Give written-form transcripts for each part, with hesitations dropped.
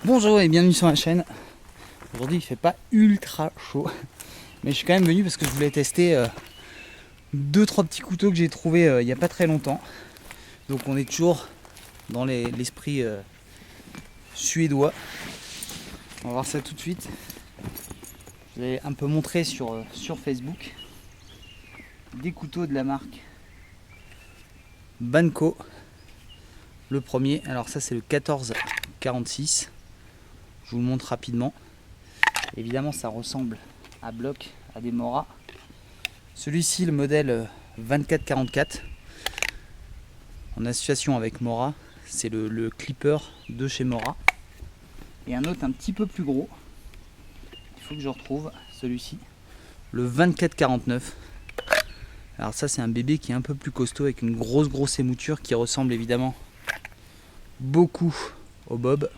Bonjour et bienvenue sur la chaîne. Aujourd'hui il fait pas ultra chaud, mais je suis quand même venu parce que je voulais tester 2-3 petits couteaux que j'ai trouvé il n'y a pas très longtemps. Donc on est toujours dans l'esprit suédois. On va voir ça tout de suite. Je vais un peu montrer sur Facebook des couteaux de la marque Banco. Le premier, alors ça c'est le 1446. Je vous le montre rapidement. Évidemment ça ressemble à bloc à des Mora. Celui-ci, le modèle 2444, en association avec Mora, c'est le clipper de chez Mora. Et un autre un petit peu plus gros, il faut que je retrouve celui-ci, le 2449. Alors ça c'est un bébé qui est un peu plus costaud avec une grosse émouture qui ressemble évidemment beaucoup au Bob.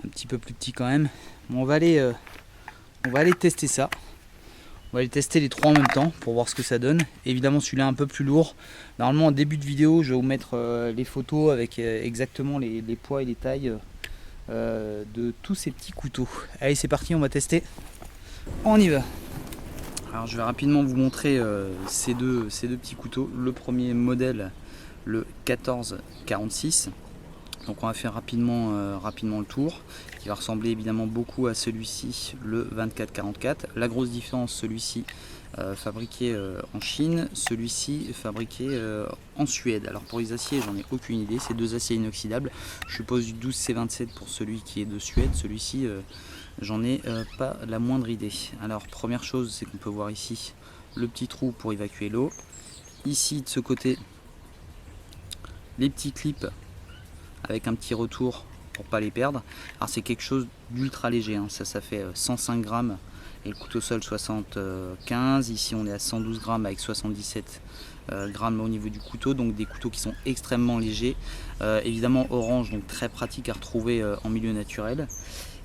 Un petit peu plus petit quand même. Bon, on va aller tester ça. On va aller tester les trois en même temps pour voir ce que ça donne. Évidemment celui-là un peu plus lourd. Normalement en début de vidéo je vais vous mettre les photos avec exactement les poids et les tailles de tous ces petits couteaux. Allez c'est parti, on va tester. On y va. Alors je vais rapidement vous montrer ces deux petits couteaux. Le premier modèle, le 1446. Donc on va faire rapidement le tour, qui va ressembler évidemment beaucoup à celui-ci, le 2444. La grosse différence, celui-ci fabriqué en Chine, celui-ci fabriqué en Suède. Alors pour les aciers, j'en ai aucune idée, c'est deux aciers inoxydables. Je suppose du 12C27 pour celui qui est de Suède, celui-ci j'en ai pas la moindre idée. Alors première chose, c'est qu'on peut voir ici le petit trou pour évacuer l'eau. Ici de ce côté, les petits clips avec un petit retour pour pas les perdre. Alors c'est quelque chose d'ultra léger, hein. Ça fait 105 grammes et le couteau sol 75. Ici on est à 112 grammes avec 77 grammes au niveau du couteau, donc des couteaux qui sont extrêmement légers. Évidemment orange, donc très pratique à retrouver en milieu naturel.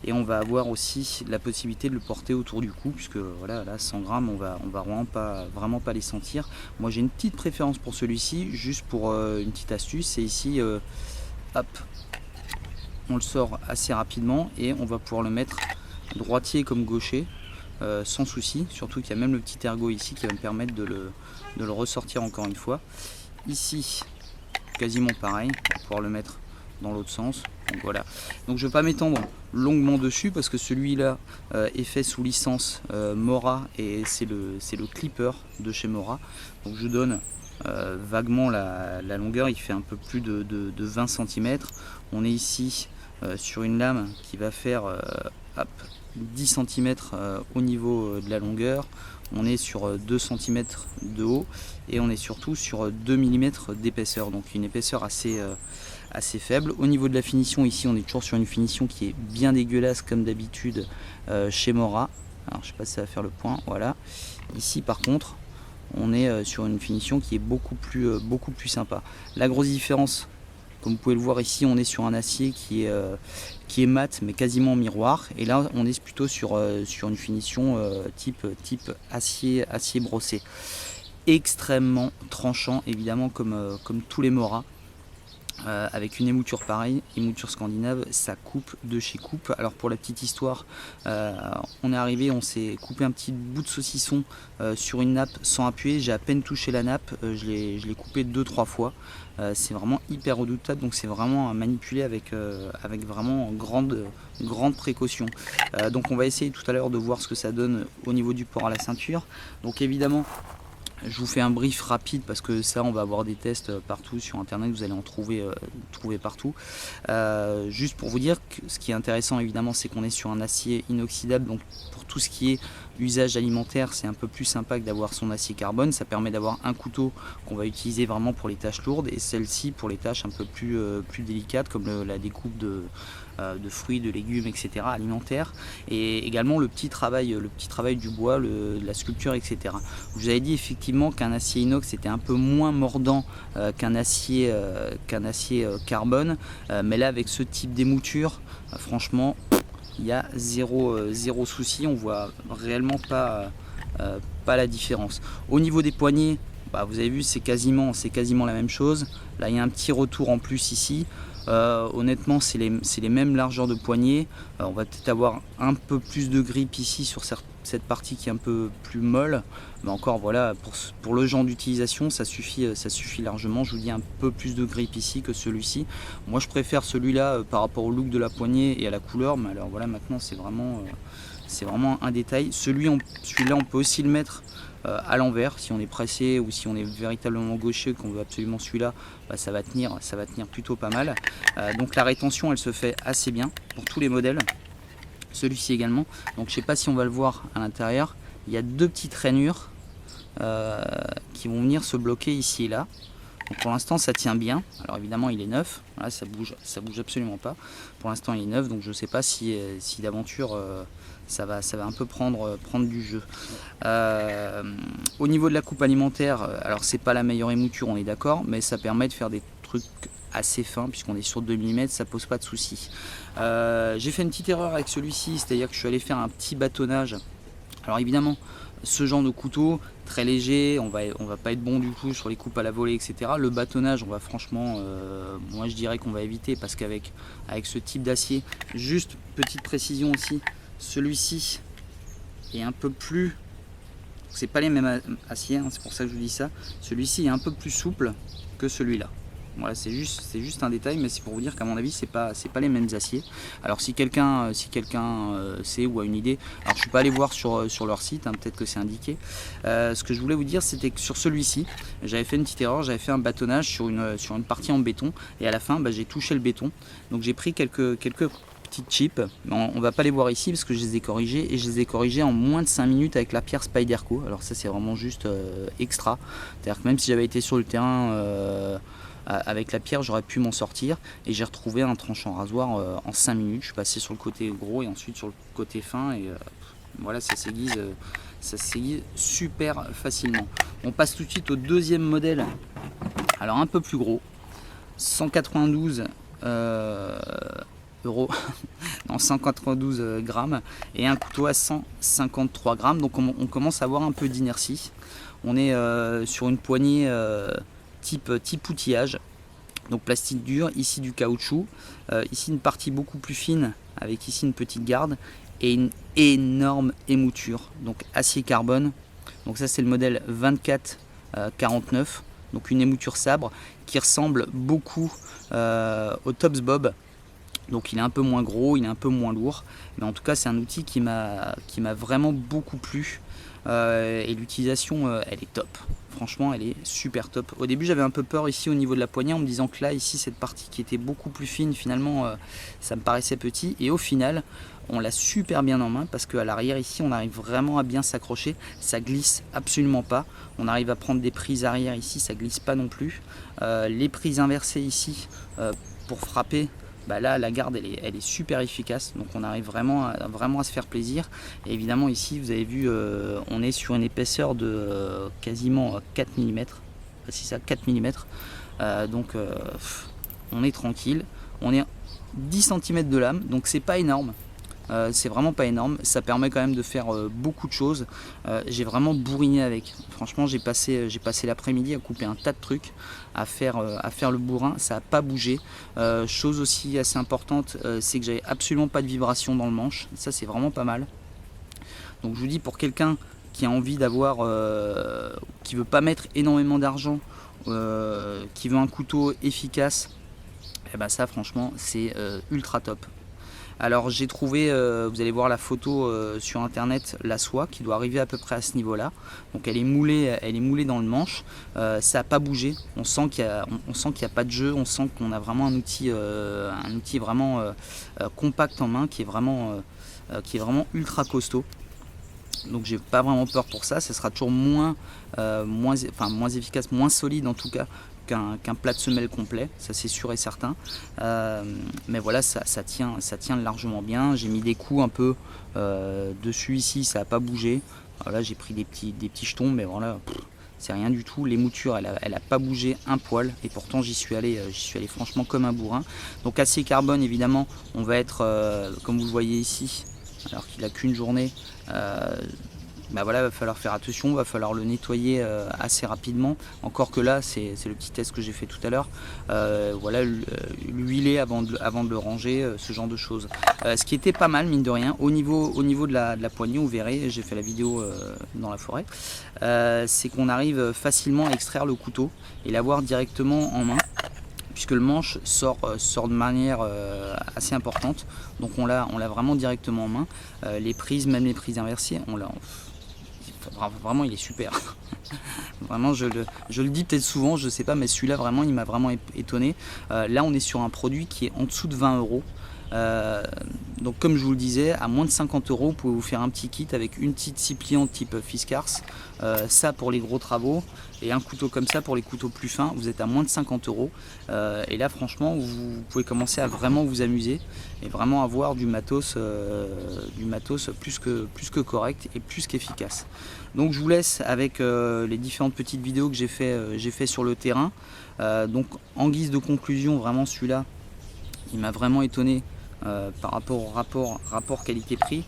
Et on va avoir aussi la possibilité de le porter autour du cou, puisque voilà, là 100 grammes on va vraiment pas les sentir. Moi j'ai une petite préférence pour celui-ci, juste pour une petite astuce, c'est ici hop, on le sort assez rapidement et on va pouvoir le mettre droitier comme gaucher sans souci, surtout qu'il y a même le petit ergot ici qui va me permettre de le ressortir encore une fois. Ici quasiment pareil, on va pouvoir le mettre dans l'autre sens. Donc voilà, donc je ne vais pas m'étendre longuement dessus parce que celui-là est fait sous licence Mora et c'est le clipper de chez Mora. Donc je donne vaguement la longueur, il fait un peu plus de 20 cm. On est ici sur une lame qui va faire 10 cm au niveau de la longueur. On est sur 2 cm de haut et on est surtout sur 2 mm d'épaisseur, donc une épaisseur assez faible. Au niveau de la finition, ici on est toujours sur une finition qui est bien dégueulasse comme d'habitude chez Mora. Alors je sais pas si ça va faire le point, voilà. Ici par contre on est sur une finition qui est beaucoup plus sympa. La grosse différence, comme vous pouvez le voir ici, on est sur un acier qui est mat mais quasiment miroir, et là on est plutôt sur une finition type acier brossé, extrêmement tranchant évidemment comme tous les Mora. Avec une émouture pareille, émouture scandinave, ça coupe de chez coupe. Alors pour la petite histoire, on est arrivé, on s'est coupé un petit bout de saucisson sur une nappe sans appuyer. J'ai à peine touché la nappe, je l'ai coupé 2-3 fois. C'est vraiment hyper redoutable, donc c'est vraiment à manipuler avec vraiment grande précaution. Donc on va essayer tout à l'heure de voir ce que ça donne au niveau du port à la ceinture. Donc évidemment, je vous fais un brief rapide parce que ça on va avoir des tests partout sur internet, vous allez en trouver partout. Juste pour vous dire que ce qui est intéressant évidemment, c'est qu'on est sur un acier inoxydable, donc pour tout ce qui est usage alimentaire c'est un peu plus sympa que d'avoir son acier carbone. Ça permet d'avoir un couteau qu'on va utiliser vraiment pour les tâches lourdes et celle-ci pour les tâches un peu plus délicates comme la découpe de fruits, de légumes, etc. alimentaires, et également le petit travail du bois, la sculpture, etc. Je vous avais dit effectivement qu'un acier inox était un peu moins mordant qu'un acier carbone, mais là avec ce type d'émouture, franchement il y a zéro souci, on voit réellement pas la différence. Au niveau des poignets, bah, vous avez vu, c'est quasiment la même chose. Là il y a un petit retour en plus ici. Honnêtement c'est les mêmes largeurs de poignée. On va peut-être avoir un peu plus de grip ici sur cette partie qui est un peu plus molle, mais encore voilà, pour le genre d'utilisation ça suffit largement. Je vous dis, un peu plus de grip ici que celui-ci. Moi je préfère celui-là par rapport au look de la poignée et à la couleur, mais alors voilà, maintenant c'est vraiment un détail. Celui-là on peut aussi le mettre à l'envers si on est pressé, ou si on est véritablement gaucher, qu'on veut absolument celui-là, bah, ça va tenir plutôt pas mal. Donc la rétention elle se fait assez bien pour tous les modèles, celui-ci également. Donc je sais pas si on va le voir à l'intérieur, il y a deux petites rainures qui vont venir se bloquer ici et là. Donc pour l'instant ça tient bien. Alors évidemment il est neuf, là, ça bouge absolument pas. Pour l'instant il est neuf, donc je sais pas si d'aventure ça va un peu prendre du jeu. Au niveau de la coupe alimentaire, alors c'est pas la meilleure émouture, on est d'accord, mais ça permet de faire des trucs assez fins, puisqu'on est sur 2 mm, ça pose pas de soucis. J'ai fait une petite erreur avec celui-ci, c'est-à-dire que je suis allé faire un petit bâtonnage. Alors évidemment, ce genre de couteau très léger, on va pas être bon du tout sur les coupes à la volée, etc. Le bâtonnage, on va franchement, moi je dirais qu'on va éviter, parce qu'avec ce type d'acier, juste petite précision aussi, celui-ci est un peu plus, c'est pas les mêmes aciers, hein, c'est pour ça que je vous dis ça, celui-ci est un peu plus souple que celui-là. Voilà, c'est juste un détail, mais c'est pour vous dire qu'à mon avis c'est pas les mêmes aciers. Alors si quelqu'un sait ou a une idée, alors je suis pas allé voir sur leur site, hein, peut-être que c'est indiqué. Ce que je voulais vous dire, c'était que sur celui-ci j'avais fait une petite erreur, j'avais fait un bâtonnage sur une partie en béton, et à la fin bah, j'ai touché le béton, donc j'ai pris quelques petites chips. On va pas les voir ici parce que je les ai corrigées, et je les ai corrigées en moins de 5 minutes avec la pierre Spyderco. Alors ça c'est vraiment juste extra, c'est-à-dire que même si j'avais été sur le terrain avec la pierre, j'aurais pu m'en sortir, et j'ai retrouvé un tranchant rasoir en 5 minutes. Je suis passé sur le côté gros et ensuite sur le côté fin, et voilà, ça s'aiguise super facilement. On passe tout de suite au deuxième modèle, alors un peu plus gros, 192 euros, non 192 grammes, et un couteau à 153 grammes. Donc on commence à avoir un peu d'inertie. On est sur une poignée type outillage, donc plastique dur, ici du caoutchouc, ici une partie beaucoup plus fine avec ici une petite garde, et une énorme émouture, donc acier carbone. Donc ça c'est le modèle 2449, donc une émouture sabre qui ressemble beaucoup au Tops Bob. Donc il est un peu moins gros, il est un peu moins lourd, mais en tout cas c'est un outil qui m'a vraiment beaucoup plu, et l'utilisation elle est top. Franchement elle est super top. Au début j'avais un peu peur ici au niveau de la poignée, en me disant que là ici cette partie qui était beaucoup plus fine, finalement ça me paraissait petit, et au final on l'a super bien en main, parce qu'à l'arrière ici on arrive vraiment à bien s'accrocher, ça glisse absolument pas, on arrive à prendre des prises arrière ici, ça glisse pas non plus, les prises inversées ici pour frapper, bah là la garde elle est super efficace, donc on arrive vraiment à se faire plaisir. Et évidemment ici vous avez vu, on est sur une épaisseur de quasiment 4 mm, c'est ça, 4 mm, donc on est tranquille, on est 10 cm de lame, donc c'est pas énorme. C'est vraiment pas énorme, ça permet quand même de faire beaucoup de choses. J'ai vraiment bourriné avec, franchement j'ai passé l'après-midi à couper un tas de trucs, à faire le bourrin, ça n'a pas bougé. Chose aussi assez importante, c'est que j'avais absolument pas de vibration dans le manche, ça c'est vraiment pas mal. Donc je vous dis, pour quelqu'un qui a envie d'avoir, qui veut pas mettre énormément d'argent, qui veut un couteau efficace, et ben ça franchement c'est ultra top. Alors j'ai trouvé, vous allez voir la photo sur internet, la soie qui doit arriver à peu près à ce niveau là. Donc elle est moulée dans le manche, ça n'a pas bougé, on sent qu'il n'y a pas de jeu, on sent qu'on a vraiment un outil vraiment compact en main, qui est vraiment ultra costaud. Donc j'ai pas vraiment peur pour ça, ça sera toujours moins efficace, moins solide en tout cas qu'un plat de semelle complet, ça c'est sûr et certain. Mais voilà, ça tient largement bien. J'ai mis des coups un peu dessus ici, ça n'a pas bougé. Là j'ai pris des petits jetons, mais voilà, c'est rien du tout. L'émouture elle a pas bougé un poil, et pourtant j'y suis allé franchement comme un bourrin. Donc acier carbone évidemment, on va être comme vous le voyez ici, alors qu'il a qu'une journée, bah voilà, va falloir faire attention, va falloir le nettoyer assez rapidement. Encore que là, c'est le petit test que j'ai fait tout à l'heure. Voilà, l'huiler avant de le ranger, ce genre de choses. Ce qui était pas mal, mine de rien, au niveau de la poignée, vous verrez, j'ai fait la vidéo dans la forêt, c'est qu'on arrive facilement à extraire le couteau et l'avoir directement en main, puisque le manche sort de manière assez importante. Donc on l'a vraiment directement en main. Les prises, même les prises inversées, vraiment il est super. Vraiment je le dis peut-être souvent, je sais pas, mais celui-là vraiment il m'a vraiment étonné. Là on est sur un produit qui est en dessous de 20 €. Donc comme je vous le disais, à moins de 50 €, vous pouvez vous faire un petit kit avec une petite scie pliante type Fiskars, ça pour les gros travaux, et un couteau comme ça pour les couteaux plus fins. Vous êtes à moins de 50 €, et là franchement vous pouvez commencer à vraiment vous amuser et vraiment avoir du matos plus que correct et plus qu'efficace. Donc je vous laisse avec les différentes petites vidéos que j'ai fait sur le terrain. Donc en guise de conclusion, vraiment celui-là il m'a vraiment étonné par rapport au rapport qualité-prix.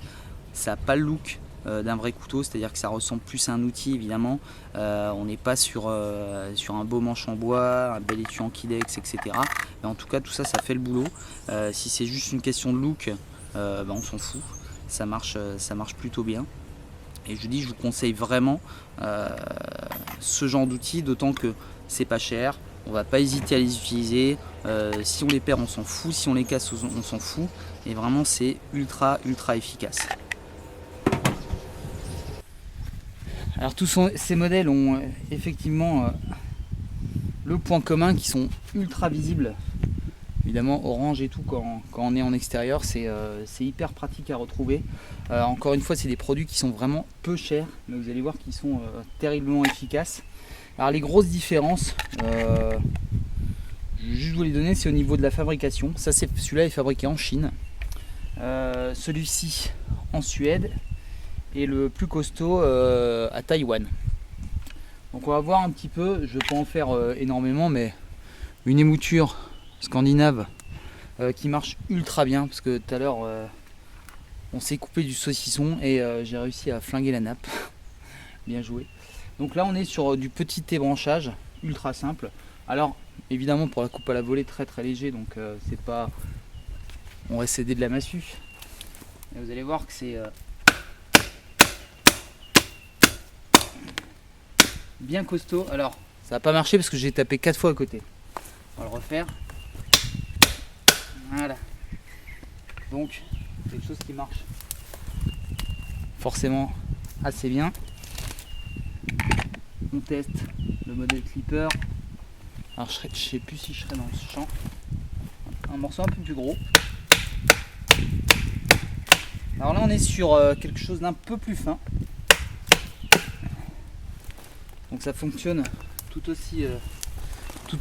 Ça n'a pas le look d'un vrai couteau, c'est-à-dire que ça ressemble plus à un outil évidemment. On n'est pas sur un beau manche en bois, un bel étui en Kydex, etc. Mais en tout cas tout ça, ça fait le boulot. Si c'est juste une question de look, on s'en fout, ça marche plutôt bien. Et je dis, je vous conseille vraiment ce genre d'outils, d'autant que c'est pas cher. On va pas hésiter à les utiliser. Si on les perd, on s'en fout. Si on les casse, on s'en fout. Et vraiment, c'est ultra efficace. Alors tous ces modèles ont effectivement le point commun qui sont ultra visibles. Évidemment orange et tout quand on est en extérieur, c'est hyper pratique à retrouver. Encore une fois, c'est des produits qui sont vraiment peu chers, mais vous allez voir qu'ils sont terriblement efficaces. Alors les grosses différences, je vais juste vous les donner, c'est au niveau de la fabrication. Ça, celui-là est fabriqué en Chine, celui-ci en Suède et le plus costaud à Taïwan. Donc on va voir un petit peu, je ne vais pas en faire énormément, mais une émouture scandinave qui marche ultra bien, parce que tout à l'heure on s'est coupé du saucisson et j'ai réussi à flinguer la nappe. Bien joué. Donc là on est sur du petit ébranchage ultra simple. Alors évidemment pour la coupe à la volée très léger, donc c'est pas, on va céder de la massue. Et vous allez voir que c'est bien costaud. Alors ça n'a pas marché parce que j'ai tapé 4 fois à côté. On va le refaire. Voilà. Donc quelque chose qui marche forcément assez bien. On teste le modèle clipper. Alors je sais plus si je serai dans ce champ. Un morceau un peu plus gros. Alors là on est sur quelque chose d'un peu plus fin. Donc ça fonctionne tout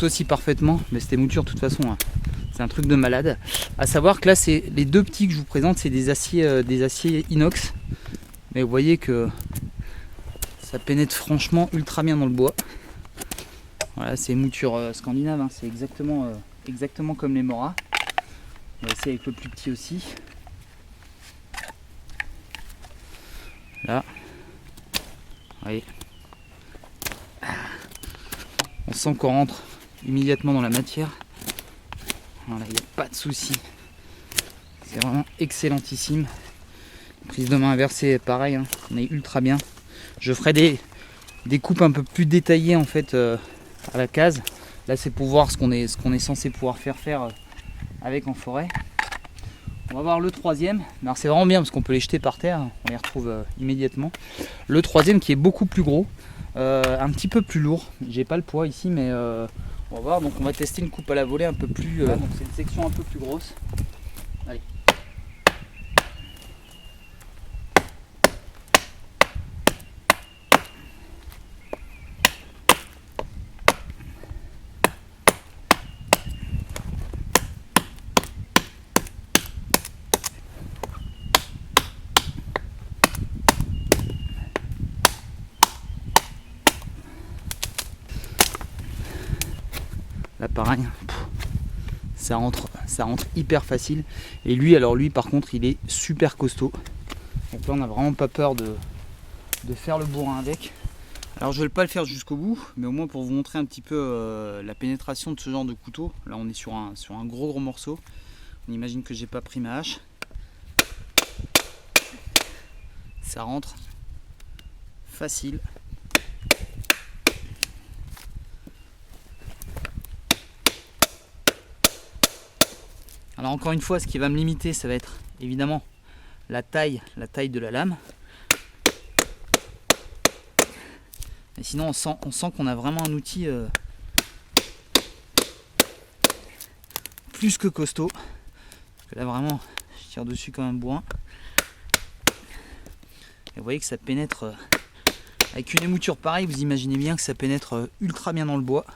aussi parfaitement. Mais cette émouture de toute façon, hein, c'est un truc de malade. À savoir que là c'est les deux petits que je vous présente, c'est des aciers inox. Mais vous voyez que ça pénètre franchement ultra bien dans le bois. Voilà, c'est mouture scandinave, hein, c'est exactement comme les Mora. On va essayer avec le plus petit aussi. Là, vous voyez. On sent qu'on rentre immédiatement dans la matière. Voilà, il n'y a pas de souci. C'est vraiment excellentissime. Prise de main inversée, pareil, hein, on est ultra bien. Je ferai des coupes un peu plus détaillées en fait à la case. Là c'est pour voir ce qu'on est censé pouvoir faire avec en forêt. On va voir le troisième. Alors c'est vraiment bien parce qu'on peut les jeter par terre, on les retrouve immédiatement. Le troisième qui est beaucoup plus gros, un petit peu plus lourd. J'ai pas le poids ici, mais on va voir. Donc on va tester une coupe à la volée un peu plus. Donc c'est une section un peu plus grosse. Allez. Là pareil, ça rentre hyper facile. Et lui par contre il est super costaud. Donc là on n'a vraiment pas peur de de faire le bourrin avec. Alors je ne vais pas le faire jusqu'au bout, mais au moins pour vous montrer un petit peu la pénétration de ce genre de couteau. Là on est sur un gros morceau. On imagine que j'ai pas pris ma hache. Ça rentre facile. Alors encore une fois, ce qui va me limiter, ça va être évidemment la taille de la lame. Et sinon on sent qu'on a vraiment un outil plus que costaud. Parce que là vraiment, je tire dessus comme un bourrin. Et vous voyez que ça pénètre, avec une émouture pareille, vous imaginez bien que ça pénètre ultra bien dans le bois.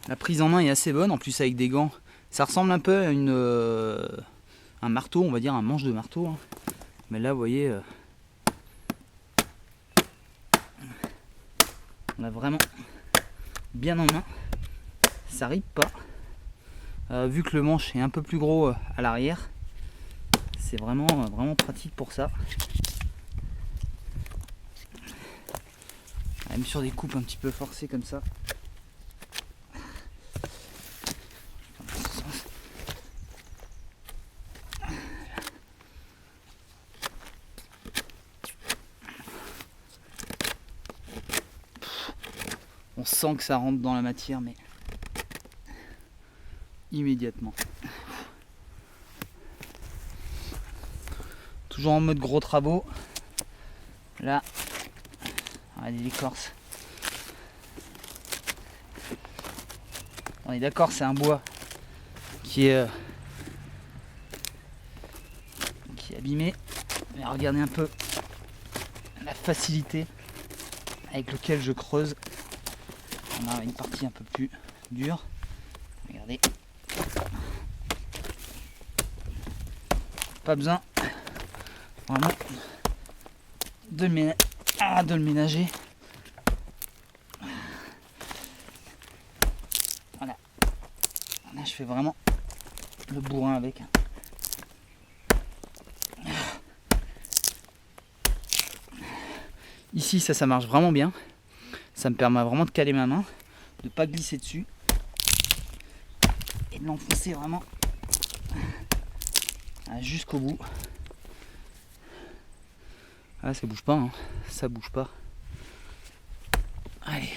La prise en main est assez bonne, en plus avec des gants. Ça ressemble un peu à un marteau, on va dire un manche de marteau. Hein. Mais là, vous voyez, on l'a vraiment bien en main. Ça ripe pas. Vu que le manche est un peu plus gros à l'arrière, c'est vraiment pratique pour ça. Même sur des coupes un petit peu forcées comme ça. On sent que ça rentre dans la matière, mais immédiatement. Toujours en mode gros travaux. Là, regardez l'écorce. On est d'accord, c'est un bois qui est abîmé. Mais regardez un peu la facilité avec laquelle je creuse. On a une partie un peu plus dure. Regardez. Pas besoin vraiment de le ménager. Voilà. Là, je fais vraiment le bourrin avec. Ici, ça marche vraiment bien. Ça me permet vraiment de caler ma main, de ne pas glisser dessus et de l'enfoncer vraiment jusqu'au bout. Ah, ça bouge pas, hein. Ça bouge pas. Allez.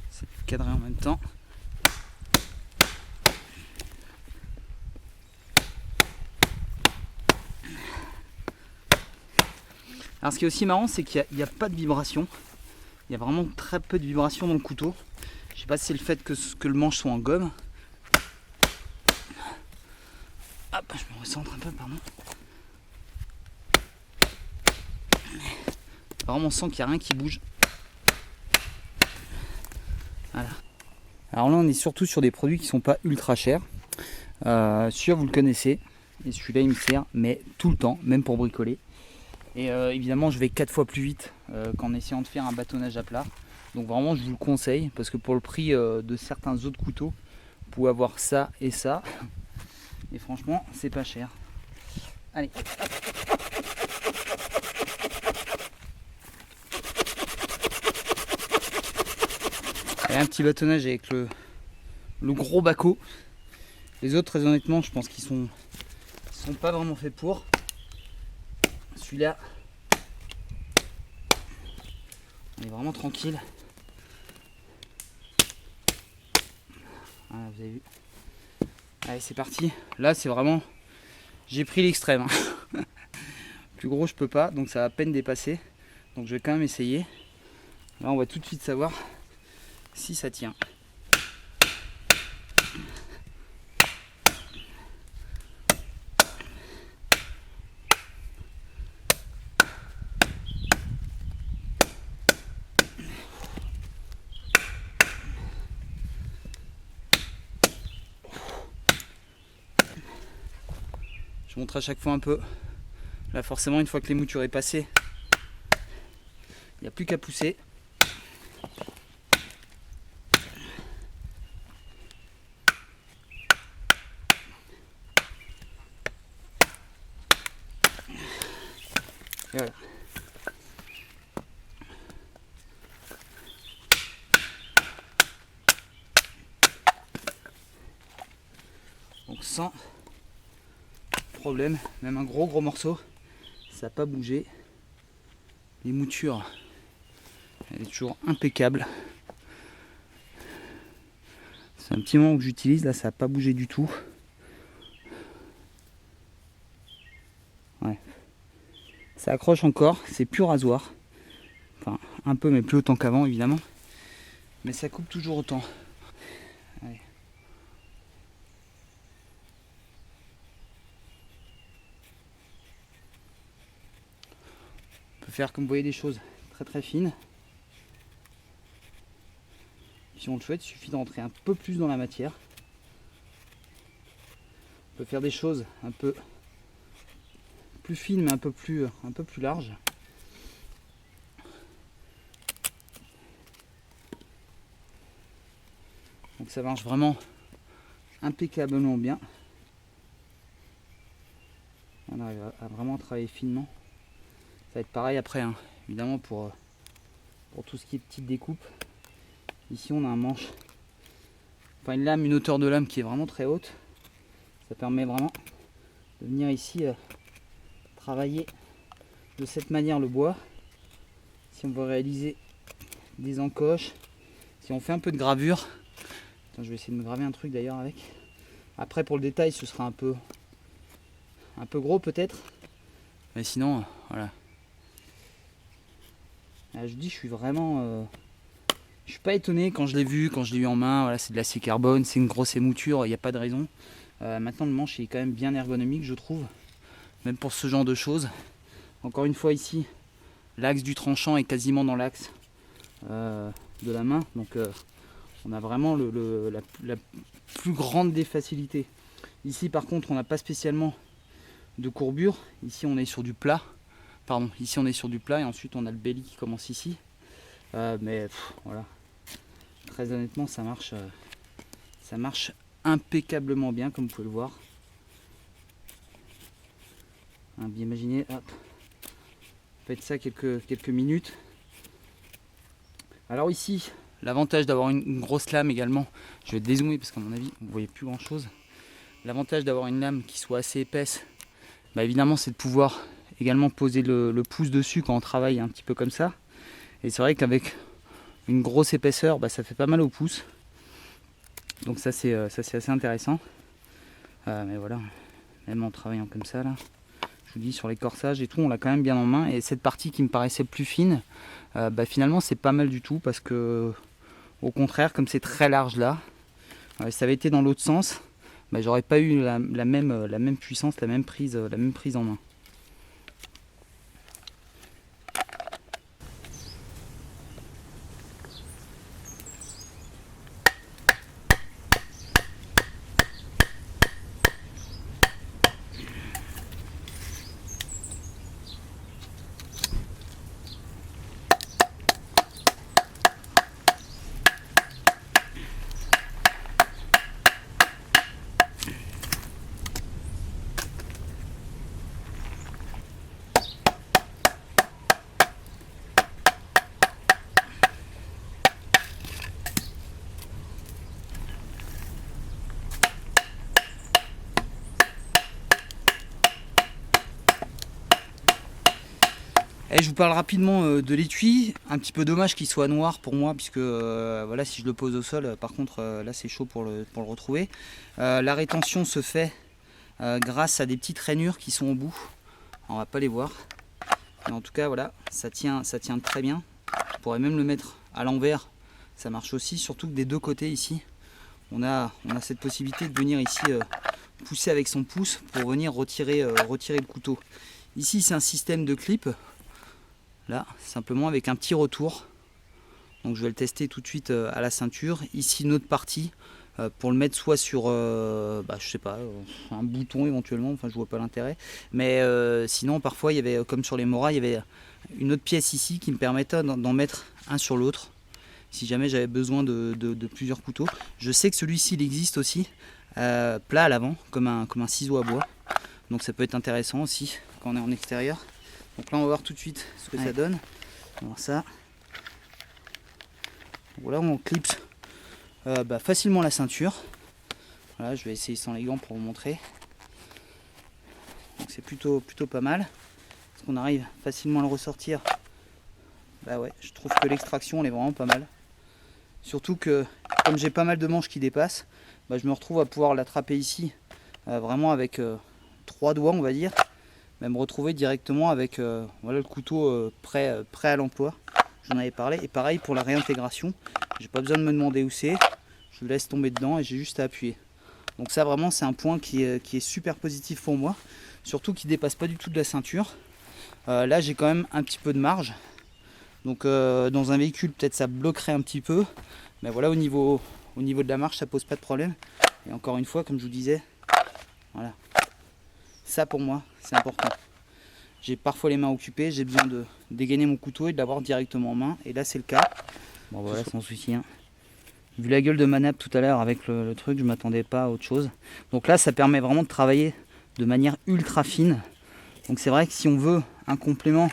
C'est cadré en même temps. Alors ce qui est aussi marrant, c'est qu'il n'y a pas de vibration. Il y a vraiment très peu de vibration dans le couteau. Je sais pas si c'est le fait que le manche soit en gomme. Hop, je me recentre un peu, pardon. Vraiment, on sent qu'il n'y a rien qui bouge. Voilà. Alors là, on est surtout sur des produits qui ne sont pas ultra chers. Celui-là, vous le connaissez. Et celui-là, il me sert, mais tout le temps, même pour bricoler. Et évidemment, je vais 4 fois plus vite qu'en essayant de faire un bâtonnage à plat. Donc vraiment, je vous le conseille, parce que pour le prix de certains autres couteaux, vous pouvez avoir ça et ça. Et franchement, c'est pas cher. Allez. Et un petit bâtonnage avec le gros baco. Les autres, très honnêtement, je pense qu'ils sont pas vraiment faits pour. Celui-là, on est vraiment tranquille. Voilà, vous avez vu. Allez, c'est parti. Là, c'est vraiment... J'ai pris l'extrême. Plus gros, je peux pas, donc ça va à peine dépasser. Donc je vais quand même essayer. Là, on va tout de suite savoir si ça tient. montre à chaque fois un peu. Là forcément une fois que l'émouture est passée, il n'y a plus qu'à pousser. Et voilà. Donc sans problème, même un gros morceau, ça n'a pas bougé. L'émouture, elle est toujours impeccable. C'est un petit moment que j'utilise, là ça n'a pas bougé du tout. Ouais. Ça accroche encore, c'est plus rasoir. Enfin un peu mais plus autant qu'avant évidemment. Mais ça coupe toujours autant. Allez. On peut faire comme vous voyez des choses très fines. Si on le souhaite, il suffit d'entrer un peu plus dans la matière. On peut faire des choses un peu plus fines mais un peu plus larges. Donc ça marche vraiment impeccablement bien. On arrive à vraiment travailler finement. Ça va être pareil après, hein, évidemment pour tout ce qui est petite découpe. Ici on a un manche, enfin une lame, une hauteur de lame qui est vraiment très haute. Ça permet vraiment de venir ici travailler de cette manière le bois. Si on veut réaliser des encoches, si on fait un peu de gravure. Attends, je vais essayer de me graver un truc d'ailleurs avec. Après pour le détail ce sera un peu gros peut-être. Mais sinon voilà. Là, je dis je suis vraiment... je suis pas étonné quand je l'ai vu, quand je l'ai eu en main. Voilà, c'est de l'acier carbone, c'est une grosse émouture, il n'y a pas de raison. Maintenant le manche est quand même bien ergonomique je trouve. Même pour ce genre de choses. Encore une fois ici, l'axe du tranchant est quasiment dans l'axe de la main. Donc on a vraiment la plus grande des facilités. Ici par contre on n'a pas spécialement de courbure. Ici on est sur du plat. Pardon, ici on est sur du plat et ensuite on a le belly qui commence ici. Mais voilà. Très honnêtement ça marche impeccablement bien comme vous pouvez le voir. Hein, bien imaginez, hop. Faites ça quelques minutes. Alors ici, l'avantage d'avoir une grosse lame également, je vais dézoomer parce qu'à mon avis vous ne voyez plus grand chose. L'avantage d'avoir une lame qui soit assez épaisse, bah évidemment c'est de pouvoir également poser le pouce dessus quand on travaille un petit peu comme ça. Et c'est vrai qu'avec une grosse épaisseur, bah, ça fait pas mal au pouce. Donc ça c'est assez intéressant. Mais voilà, même en travaillant comme ça là, je vous dis sur les corsages et tout, on l'a quand même bien en main. Et cette partie qui me paraissait plus fine, bah, finalement c'est pas mal du tout parce que au contraire, comme c'est très large là, ça avait été dans l'autre sens, bah, j'aurais pas eu la même puissance, la même prise en main. Et je vous parle rapidement de l'étui. Un petit peu dommage qu'il soit noir pour moi, puisque voilà, si je le pose au sol, par contre là c'est chaud pour le retrouver. La rétention se fait grâce à des petites rainures qui sont au bout. On va pas les voir. Mais en tout cas voilà, ça tient très bien. On pourrait même le mettre à l'envers, ça marche aussi, surtout que des deux côtés ici, on a cette possibilité de venir ici pousser avec son pouce pour venir retirer le couteau. Ici c'est un système de clip. Là, simplement avec un petit retour. Donc je vais le tester tout de suite à la ceinture. Ici une autre partie pour le mettre soit sur je sais pas, un bouton éventuellement, enfin je vois pas l'intérêt, mais sinon parfois il y avait, comme sur les moras, il y avait une autre pièce ici qui me permettait d'en mettre un sur l'autre si jamais j'avais besoin de plusieurs couteaux. Je sais que celui-ci il existe aussi plat à l'avant comme un ciseau à bois, donc ça peut être intéressant aussi quand on est en extérieur. Donc là on va voir tout de suite ce que ça donne. On va voir ça. Voilà, on clipse facilement la ceinture. Voilà, je vais essayer sans les gants pour vous montrer. Donc c'est plutôt pas mal. Parce qu'on arrive facilement à le ressortir. Bah ouais, je trouve que l'extraction elle est vraiment pas mal. Surtout que comme j'ai pas mal de manches qui dépassent, je me retrouve à pouvoir l'attraper ici vraiment avec 3 doigts on va dire. Même retrouver directement avec voilà, le couteau prêt à l'emploi. J'en avais parlé. Et pareil pour la réintégration. J'ai pas besoin de me demander où c'est. Je le laisse tomber dedans et j'ai juste à appuyer. Donc ça vraiment c'est un point qui est super positif pour moi. Surtout qu'il ne dépasse pas du tout de la ceinture. Là j'ai quand même un petit peu de marge. Donc dans un véhicule peut-être ça bloquerait un petit peu. Mais voilà au niveau de la marche ça pose pas de problème. Et encore une fois comme je vous disais, voilà. Ça pour moi c'est important. J'ai parfois les mains occupées, j'ai besoin de dégainer mon couteau et de l'avoir directement en main. Et là c'est le cas. Bon voilà sans souci. Hein. Vu la gueule de ma nappe tout à l'heure avec le truc, je m'attendais pas à autre chose. Donc là ça permet vraiment de travailler de manière ultra fine. Donc c'est vrai que si on veut un complément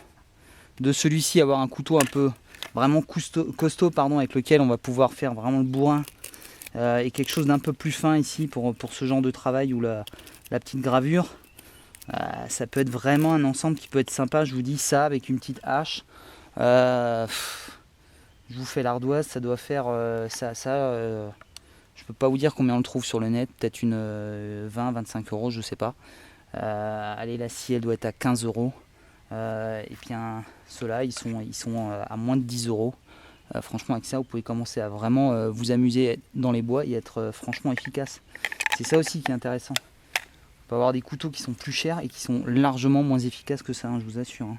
de celui-ci, avoir un couteau un peu vraiment costaud avec lequel on va pouvoir faire vraiment le bourrin et quelque chose d'un peu plus fin ici pour ce genre de travail ou la petite gravure, ça peut être vraiment un ensemble qui peut être sympa. Je vous dis ça avec une petite hache. Je vous fais l'ardoise, ça doit faire je peux pas vous dire combien on le trouve sur le net, peut-être une 20-25 euros, je sais pas. Allez, la scie elle doit être à 15 euros. Et puis ceux-là ils sont à moins de 10 euros. Franchement avec ça vous pouvez commencer à vraiment vous amuser dans les bois et être franchement efficace. C'est ça aussi qui est intéressant. On peut avoir des couteaux qui sont plus chers et qui sont largement moins efficaces que ça, hein, je vous assure. Hein.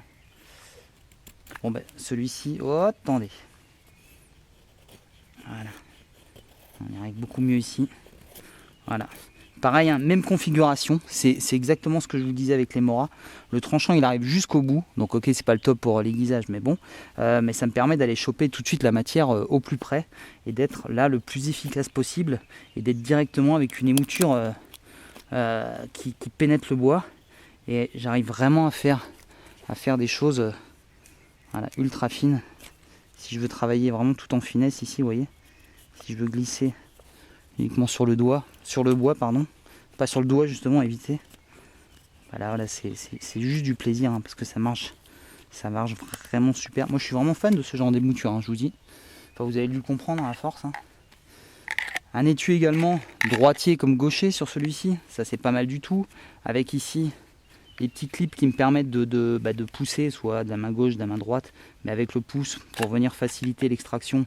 Bon celui-ci, oh attendez. Voilà. On y arrive beaucoup mieux ici. Voilà. Pareil, hein, même configuration, c'est exactement ce que je vous disais avec les moras. Le tranchant il arrive jusqu'au bout, donc ok c'est pas le top pour l'aiguisage, mais bon, mais ça me permet d'aller choper tout de suite la matière au plus près et d'être là le plus efficace possible et d'être directement avec une émouture qui pénètre le bois et j'arrive vraiment à faire des choses voilà, ultra fines. Si je veux travailler vraiment tout en finesse ici, vous voyez, si je veux glisser uniquement sur le bois, pardon, pas sur le doigt justement, éviter. Voilà, c'est juste du plaisir hein, parce que ça marche vraiment super. Moi je suis vraiment fan de ce genre d'émouture, hein, je vous dis. Enfin, vous avez dû le comprendre à force. Hein. Un étui également, droitier comme gaucher sur celui-ci, ça c'est pas mal du tout. Avec ici les petits clips qui me permettent de pousser, soit de la main gauche, de la main droite, mais avec le pouce pour venir faciliter l'extraction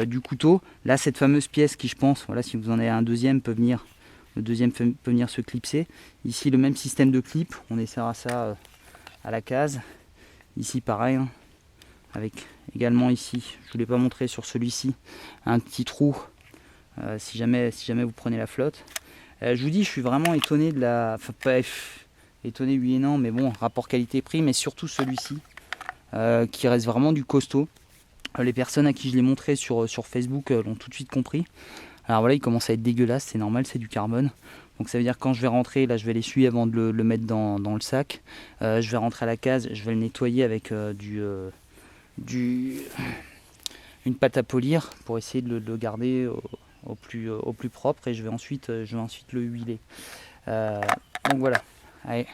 du couteau. Là, cette fameuse pièce qui, je pense, voilà, si vous en avez un deuxième, le deuxième peut venir se clipser. Ici, le même système de clip, on essaiera ça à la case. Ici, pareil, hein, avec également ici, je ne vous l'ai pas montré sur celui-ci, un petit trou si jamais vous prenez la flotte. Je vous dis, je suis vraiment étonné de la... Enfin, pas étonné oui et non, mais bon, rapport qualité-prix, mais surtout celui-ci, qui reste vraiment du costaud. Les personnes à qui je l'ai montré sur Facebook l'ont tout de suite compris. Alors voilà, il commence à être dégueulasse, c'est normal, c'est du carbone. Donc ça veut dire que quand je vais rentrer, là je vais l'essuyer avant de le mettre dans le sac. Je vais rentrer à la case, je vais le nettoyer avec une pâte à polir pour essayer de le garder au plus propre et je vais ensuite le huiler. Donc voilà. Allez,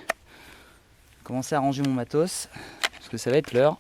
commencer à ranger mon matos, parce que ça va être l'heure.